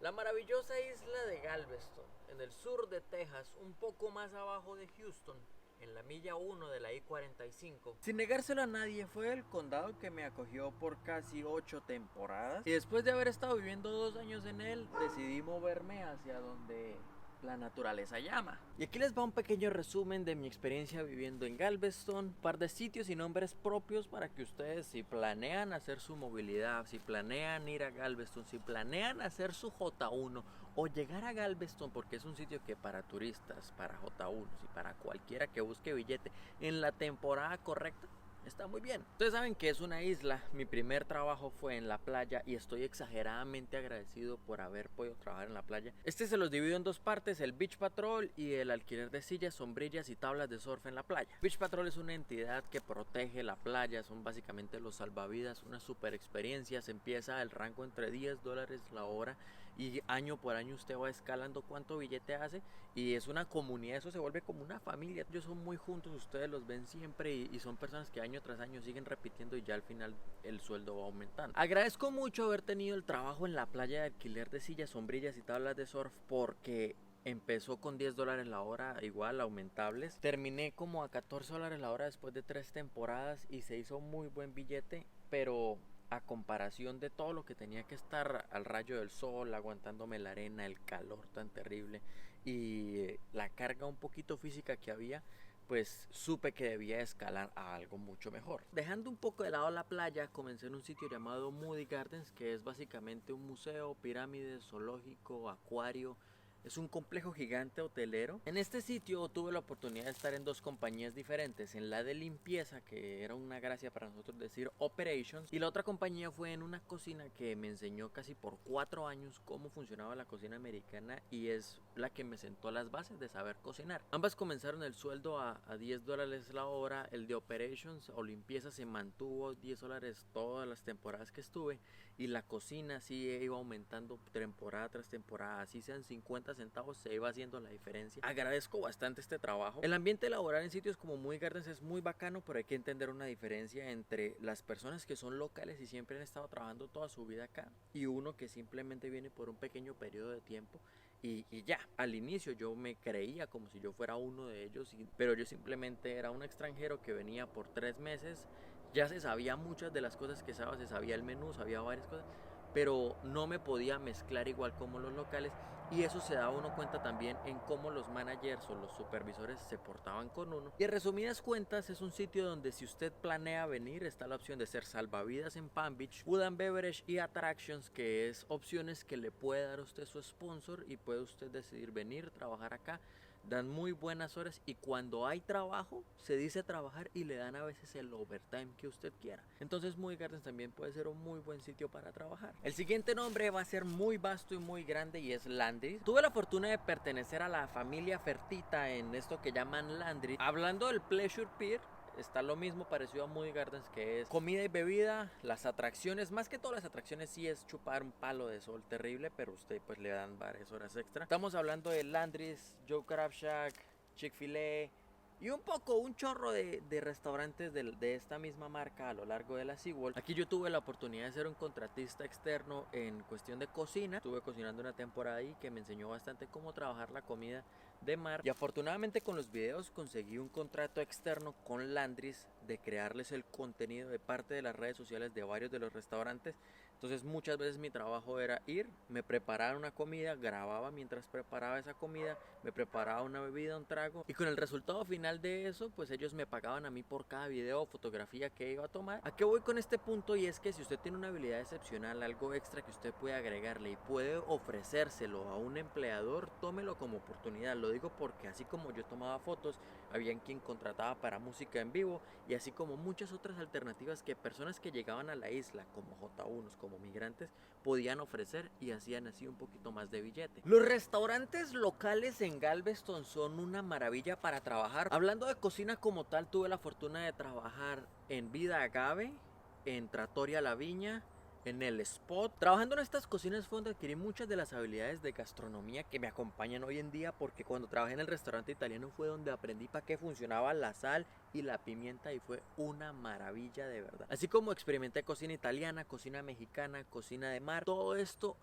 La maravillosa isla de Galveston, en el sur de Texas, un poco más abajo de Houston, en la milla 1 de la I-45. Sin negárselo a nadie, fue el condado que me acogió por casi 8 temporadas. Y después de haber estado viviendo 2 años en él, decidí moverme hacia donde la naturaleza llama. Y aquí les va un pequeño resumen de mi experiencia viviendo en Galveston, un par de sitios y nombres propios para que ustedes, si planean hacer su movilidad, si planean ir a Galveston, si planean hacer su J1 o llegar a Galveston, porque es un sitio que para turistas, para J1 y para cualquiera que busque billete en la temporada correcta, está muy bien. Ustedes saben que es una isla. Mi primer trabajo fue en la playa y estoy exageradamente agradecido por haber podido trabajar en la playa. Este se los divido en dos partes: el Beach Patrol y el alquiler de sillas, sombrillas y tablas de surf en la playa. Beach Patrol es una entidad que protege la playa, son básicamente los salvavidas, una super experiencia. Se empieza el rango entre $10 la hora y año por año usted va escalando cuánto billete hace y es una comunidad, eso se vuelve como una familia. Ellos son muy juntos, ustedes los ven siempre y son personas que año tras año siguen repitiendo y ya al final el sueldo va aumentando. Agradezco mucho haber tenido el trabajo en la playa de alquiler de sillas, sombrillas y tablas de surf porque empezó con $10 la hora, igual aumentables. Terminé como a $14 la hora después de 3 temporadas y se hizo muy buen billete, pero a comparación de todo lo que tenía que estar al rayo del sol, aguantándome la arena, el calor tan terrible y la carga un poquito física que había, pues supe que debía escalar a algo mucho mejor. Dejando un poco de lado la playa, comencé en un sitio llamado Moody Gardens, que es básicamente un museo, pirámide, zoológico, acuario. Es un complejo gigante hotelero. En este sitio tuve la oportunidad de estar en dos compañías diferentes. En la de limpieza, que era una gracia para nosotros decir operations, y la otra compañía fue en una cocina que me enseñó casi por 4 años cómo funcionaba la cocina americana y es la que me sentó las bases de saber cocinar. Ambas comenzaron el sueldo a $10 la hora. El de operations o limpieza se mantuvo $10 todas las temporadas que estuve, y la cocina sí iba aumentando temporada tras temporada, así sean 50 centavos, se iba haciendo la diferencia. Agradezco bastante este trabajo. El ambiente laboral en sitios como Moody Gardens es muy bacano, pero hay que entender una diferencia entre las personas que son locales y siempre han estado trabajando toda su vida acá y uno que simplemente viene por un pequeño periodo de tiempo y ya. Al inicio yo me creía como si yo fuera uno de ellos, pero yo simplemente era un extranjero que venía por 3 meses. Ya se sabía muchas de las cosas que se sabía el menú, sabía varias cosas, pero no me podía mezclar igual como los locales, y eso se da uno cuenta también en cómo los managers o los supervisores se portaban con uno. Y en resumidas cuentas es un sitio donde si usted planea venir está la opción de ser salvavidas en Palm Beach, Food and Beverage y Attractions, que es opciones que le puede dar a usted su sponsor y puede usted decidir venir, trabajar acá. Dan muy buenas horas y cuando hay trabajo se dice trabajar y le dan a veces el overtime que usted quiera. Entonces Moody Gardens también puede ser un muy buen sitio para trabajar. El siguiente nombre va a ser muy vasto y muy grande y es Landry. Tuve la fortuna de pertenecer a la familia Fertita en esto que llaman Landry. Hablando del Pleasure Pier, está lo mismo parecido a Moody Gardens, que es comida y bebida. Las atracciones, más que todas las atracciones, sí es chupar un palo de sol terrible, pero usted pues le dan varias horas extra. Estamos hablando de Landry's, Joe Crab Shack, Chick-fil-A y un chorro de restaurantes de esta misma marca a lo largo de la SeaWorld. Aquí yo tuve la oportunidad de ser un contratista externo en cuestión de cocina. Estuve cocinando una temporada ahí que me enseñó bastante cómo trabajar la comida de mar, y afortunadamente con los videos conseguí un contrato externo con Landry's de crearles el contenido de parte de las redes sociales de varios de los restaurantes. Entonces muchas veces mi trabajo era ir, me preparaban una comida, grababa mientras preparaba esa comida, me preparaba una bebida, un trago, y con el resultado final de eso pues ellos me pagaban a mí por cada video o fotografía que iba a tomar. ¿A qué voy con este punto? Y es que si usted tiene una habilidad excepcional, algo extra que usted puede agregarle y puede ofrecérselo a un empleador, tómelo como oportunidad. Lo digo porque así como yo tomaba fotos, había quien contrataba para música en vivo, y así como muchas otras alternativas que personas que llegaban a la isla como J1s, como migrantes, podían ofrecer y hacían así un poquito más de billete. Los restaurantes locales en Galveston son una maravilla para trabajar. Hablando de cocina como tal, tuve la fortuna de trabajar en Vida Agave, en Trattoria La Viña, en el spot. Trabajando en estas cocinas fue donde adquirí muchas de las habilidades de gastronomía que me acompañan hoy en día, porque cuando trabajé en el restaurante italiano fue donde aprendí para qué funcionaba la sal y la pimienta y fue una maravilla de verdad. Así como experimenté cocina italiana, cocina mexicana, cocina de mar, todo esto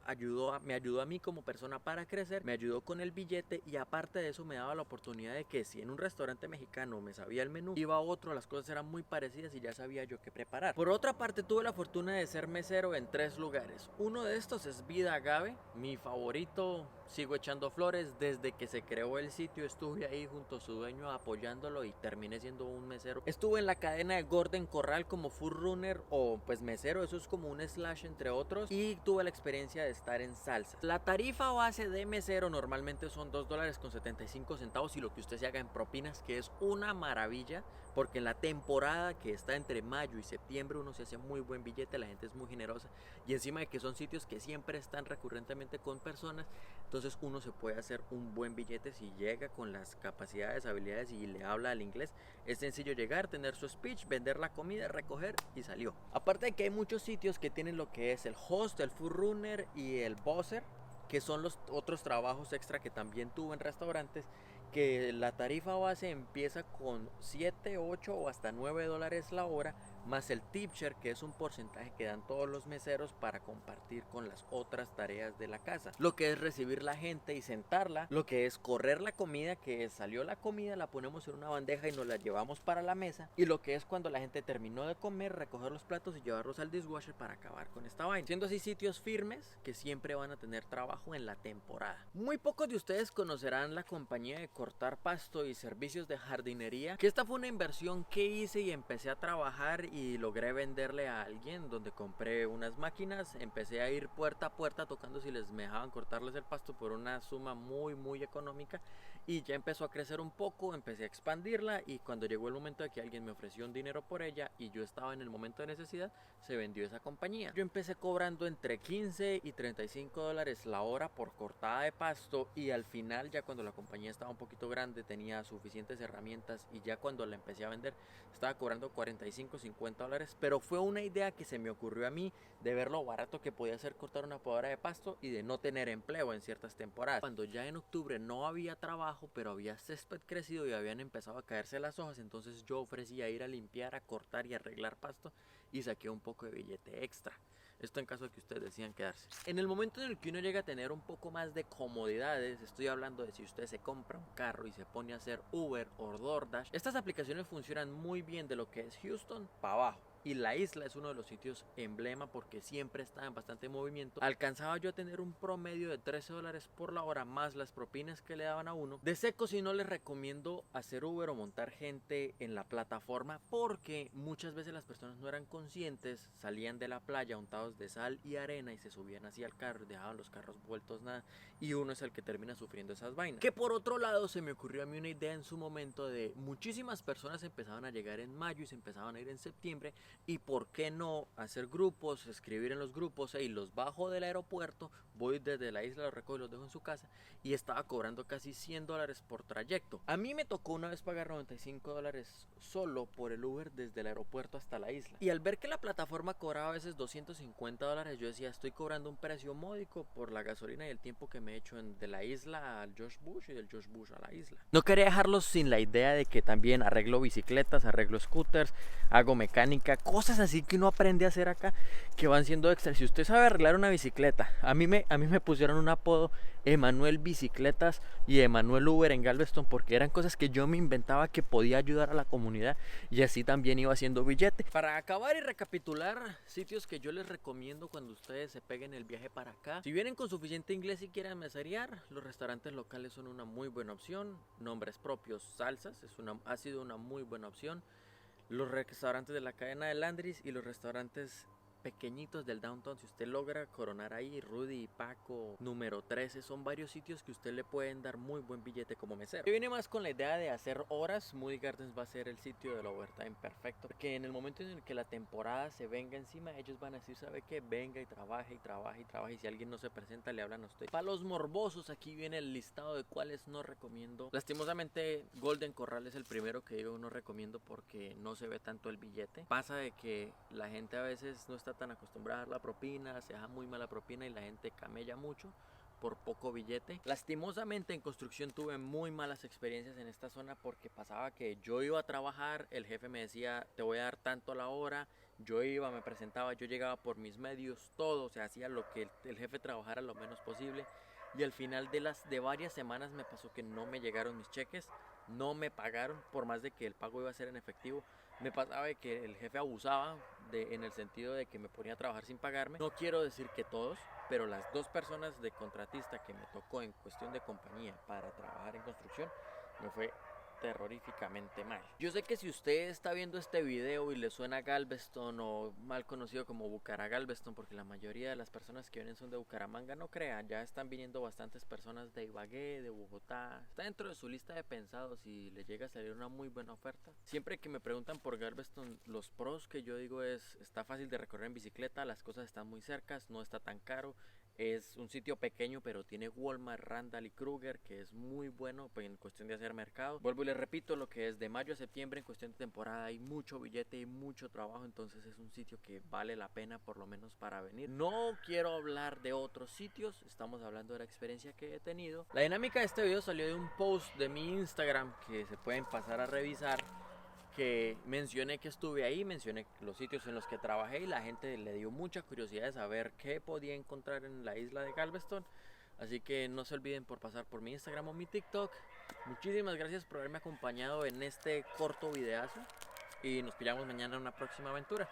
me ayudó a mí como persona para crecer, me ayudó con el billete y aparte de eso me daba la oportunidad de que si en un restaurante mexicano me sabía el menú, iba a otro, las cosas eran muy parecidas y ya sabía yo qué preparar. Por otra parte, tuve la fortuna de ser mesero en 3 lugares. Uno de estos es Vida Agave, mi favorito. Sigo echando flores, desde que se creó el sitio estuve ahí junto a su dueño apoyándolo y terminé siendo un mesero. Estuve en la cadena de Golden Corral como food runner o pues mesero, eso es como un slash entre otros, y tuve la experiencia de estar en salsas. La tarifa base de mesero normalmente son $2.75 y lo que usted se haga en propinas, que es una maravilla, porque en la temporada que está entre mayo y septiembre uno se hace muy buen billete, la gente es muy generosa y encima de que son sitios que siempre están recurrentemente con personas, entonces uno se puede hacer un buen billete si llega con las capacidades, habilidades y le habla al inglés. Es sencillo llegar, tener su speech, vender la comida, recoger y salió. Aparte de que hay muchos sitios que tienen lo que es el host, el food runner y el buzzer, que son los otros trabajos extra que también tuve en restaurantes, que la tarifa base empieza con 7, 8 o hasta $9 la hora, más el tip share, que es un porcentaje que dan todos los meseros para compartir con las otras tareas de la casa. Lo que es recibir la gente y sentarla, lo que es correr la comida, que salió la comida, la ponemos en una bandeja y nos la llevamos para la mesa, y lo que es cuando la gente terminó de comer, recoger los platos y llevarlos al dishwasher para acabar con esta vaina. Siendo así sitios firmes que siempre van a tener trabajo en la temporada. Muy pocos de ustedes conocerán la compañía de cortar pasto y servicios de jardinería, que esta fue una inversión que hice y empecé a trabajar y logré venderle a alguien, donde compré unas máquinas, empecé a ir puerta a puerta tocando si les me dejaban cortarles el pasto por una suma muy económica, y ya empezó a crecer un poco, empecé a expandirla y cuando llegó el momento de que alguien me ofreció un dinero por ella y yo estaba en el momento de necesidad, se vendió esa compañía. Yo empecé cobrando entre 15 y $35 la hora por cortada de pasto y al final, ya cuando la compañía estaba un poquito grande, tenía suficientes herramientas y ya cuando la empecé a vender estaba cobrando 45, $50, pero fue una idea que se me ocurrió a mí de ver lo barato que podía ser cortar una podadora de pasto y de no tener empleo en ciertas temporadas. Cuando ya en octubre no había trabajo, pero había césped crecido y habían empezado a caerse las hojas, entonces yo ofrecía ir a limpiar, a cortar y arreglar pasto y saqué un poco de billete extra. Esto en caso de que ustedes decidan quedarse. En el momento en el que uno llega a tener un poco más de comodidades, estoy hablando de si usted se compra un carro y se pone a hacer Uber o DoorDash, estas aplicaciones funcionan muy bien de lo que es Houston para abajo. Y la isla es uno de los sitios emblema porque siempre está en bastante movimiento. Alcanzaba yo a tener un promedio de $13 por la hora más las propinas que le daban a uno. De seco si no les recomiendo hacer Uber o montar gente en la plataforma, porque muchas veces las personas no eran conscientes, salían de la playa untados de sal y arena y se subían así al carro y dejaban los carros vueltos nada, y uno es el que termina sufriendo esas vainas. Que por otro lado se me ocurrió a mí una idea en su momento de muchísimas personas empezaban a llegar en mayo y se empezaban a ir en septiembre, y por qué no hacer grupos, escribir en los grupos y los bajo del aeropuerto, voy desde la isla, los recojo y los dejo en su casa, y estaba cobrando casi $100 por trayecto. A mí me tocó una vez pagar $95 solo por el Uber desde el aeropuerto hasta la isla, y al ver que la plataforma cobraba a veces $250, yo decía, estoy cobrando un precio módico por la gasolina y el tiempo que me he hecho de la isla al George Bush y del George Bush a la isla. No quería dejarlos sin la idea de que también arreglo bicicletas, arreglo scooters, hago mecánica, cosas así que uno aprende a hacer acá que van siendo extras. Si usted sabe arreglar una bicicleta, a mí me pusieron un apodo Emanuel Bicicletas y Emanuel Uber en Galveston, porque eran cosas que yo me inventaba que podía ayudar a la comunidad y así también iba haciendo billete. Para acabar y recapitular, sitios que yo les recomiendo cuando ustedes se peguen el viaje para acá: si vienen con suficiente inglés y quieren meserear, los restaurantes locales son una muy buena opción. Nombres propios, salsas, ha sido una muy buena opción. Los restaurantes de la cadena de Landry's y los restaurantes pequeñitos del downtown, si usted logra coronar ahí, Rudy y Paco, número 13, son varios sitios que usted le pueden dar muy buen billete como mesero. Yo vine más con la idea de hacer horas. Moody Gardens va a ser el sitio del overtime perfecto, porque en el momento en el que la temporada se venga encima, ellos van a decir, ¿sabe qué? Venga y trabaje y trabaje y trabaje, y si alguien no se presenta, le hablan a usted. Para los morbosos, aquí viene el listado de cuáles no recomiendo. Lastimosamente, Golden Corral es el primero que yo no recomiendo porque no se ve tanto el billete. Pasa de que la gente a veces no está está tan acostumbrada a dar la propina, se deja muy mala propina y la gente camella mucho por poco billete. Lastimosamente en construcción tuve muy malas experiencias en esta zona porque pasaba que yo iba a trabajar, el jefe me decía te voy a dar tanto a la hora, yo iba, me presentaba, yo llegaba por mis medios, todo, o sea, hacía lo que el jefe trabajara lo menos posible y al final de varias semanas me pasó que no me llegaron mis cheques, no me pagaron, por más de que el pago iba a ser en efectivo. Me pasaba de que el jefe abusaba en el sentido de que me ponía a trabajar sin pagarme. No quiero decir que todos, pero las 2 personas de contratista que me tocó en cuestión de compañía para trabajar en construcción, me fue terroríficamente mal. Yo sé que si usted está viendo este video y le suena Galveston o mal conocido como Bucaragalveston, porque la mayoría de las personas que vienen son de Bucaramanga, no crean, ya están viniendo bastantes personas de Ibagué, de Bogotá. Está dentro de su lista de pensados y le llega a salir una muy buena oferta. Siempre que me preguntan por Galveston, los pros que yo digo es, está fácil de recorrer en bicicleta, las cosas están muy cercas, no está tan caro. Es un sitio pequeño, pero tiene Walmart, Randall y Kruger, que es muy bueno pues, en cuestión de hacer mercado. Vuelvo y les repito, lo que es de mayo a septiembre en cuestión de temporada hay mucho billete y mucho trabajo, entonces es un sitio que vale la pena por lo menos para venir. No quiero hablar de otros sitios, estamos hablando de la experiencia que he tenido. La dinámica de este video salió de un post de mi Instagram que se pueden pasar a revisar, que mencioné que estuve ahí, mencioné los sitios en los que trabajé y la gente le dio mucha curiosidad de saber qué podía encontrar en la isla de Galveston. Así que no se olviden por pasar por mi Instagram o mi TikTok. Muchísimas gracias por haberme acompañado en este corto videazo y nos pillamos mañana en una próxima aventura.